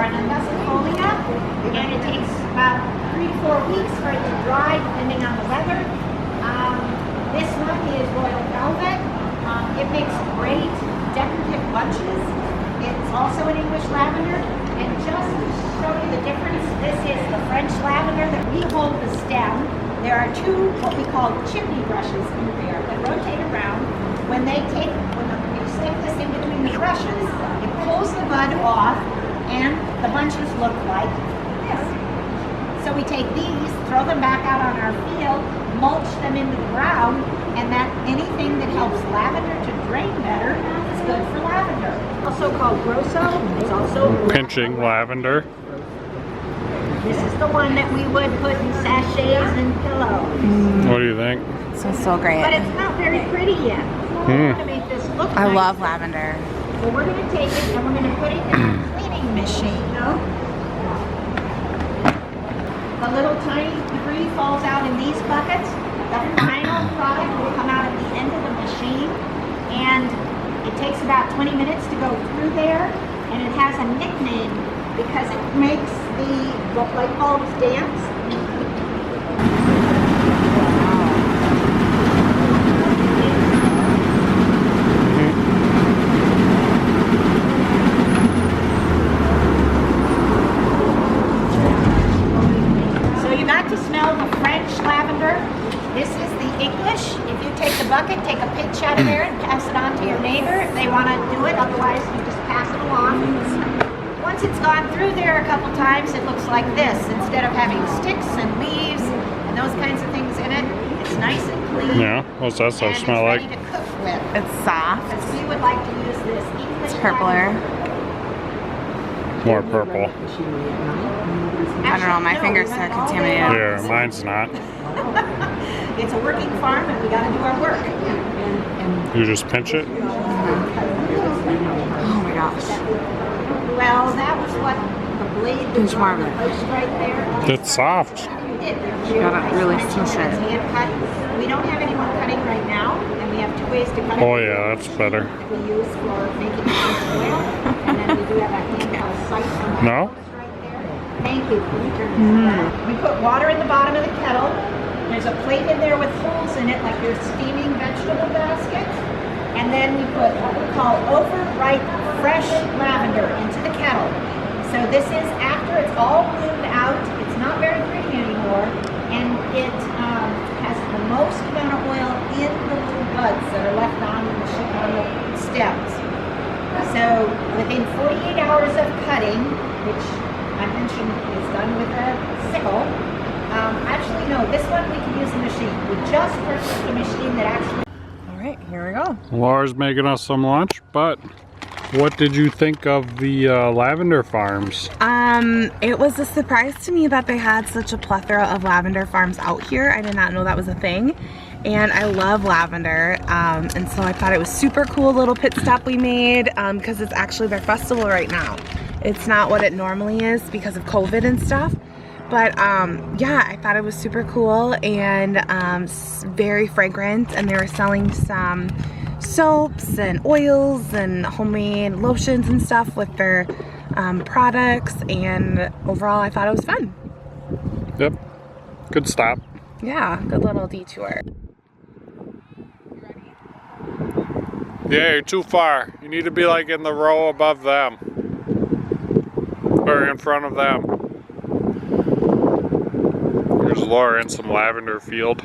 Ranunculus, and it takes about 3 to 4 weeks for it to dry, depending on the weather. This one is Royal Velvet. It makes great decorative bunches. It's also an English lavender. And just to show you the difference, this is the French lavender that we hold the stem. There are two what we call chimney brushes in there that rotate around. When you stick this in between the brushes, it pulls the bud off, and the bunches look like this. So we take these, throw them back out on our field, mulch them into the ground, and that anything that helps lavender to drain better is good for lavender. Also called grosso. It's also pinching lavender. This is the one that we would put in sachets and pillows. What do you think? So great. But it's not very pretty yet. We want to make this look I nice. love lavender. So we're going to take it and we're going to put it in a cleaning machine. The little tiny debris falls out in these buckets. The final product will come out at the end of the machine, and it takes about 20 minutes to go through there, and it has a nickname because it makes the light bulbs dance. So you got to smell the French lavender. This is the English. If you take the bucket, take a pinch out of there and pass it on to your neighbor if they want to do it. Otherwise, you just pass it along. Once it's gone through there a couple times, it looks like this. Instead of having sticks and leaves and those kinds of things in it, it's nice and clean. Yeah, what's that stuff smell like? Ready to cook with. It's soft. Because we would like to use this English It's purpler. More purple. I don't know, my fingers are contaminated. Yeah, mine's not. It's a working farm and we got to do our work. You just pinch it? Oh my gosh. Well, that was what the blade Pinch more of the it. post right there. It's soft. You gotta really smush it. Hand cut. We don't have anyone cutting right now, and we have 2 ways to cut it. Oh yeah, that's better. That we use for making oil, and then we do have a hand cut slice on the No? post right there. Thank you. Can you turn this around? We put water in the bottom of the kettle. There's a plate in there with holes in it, like your steaming vegetable basket. And then we put what we call overripe fresh lavender into the kettle. So this is after it's all bloomed out. It's not very pretty anymore, and it has the most amount of oil in the little buds that are left on the stems. So within 48 hours of cutting, which I mentioned is done with a sickle. Actually, no, this one we can use a machine. We just purchased a machine that actually. All right, here we go. Laura's making us some lunch, but what did you think of the lavender farms? It was a surprise to me that they had such a plethora of lavender farms out here. I did not know that was a thing. And I love lavender, and so I thought it was super cool little pit stop we made because it's actually their festival right now. It's not what it normally is because of COVID and stuff. But yeah, I thought it was super cool and very fragrant, and they were selling some soaps and oils and homemade lotions and stuff with their products, and overall I thought it was fun. Yep, good stop. Yeah, good little detour. Yeah, you're too far. You need to be like in the row above them. Or in front of them. Here's Laura in some lavender field.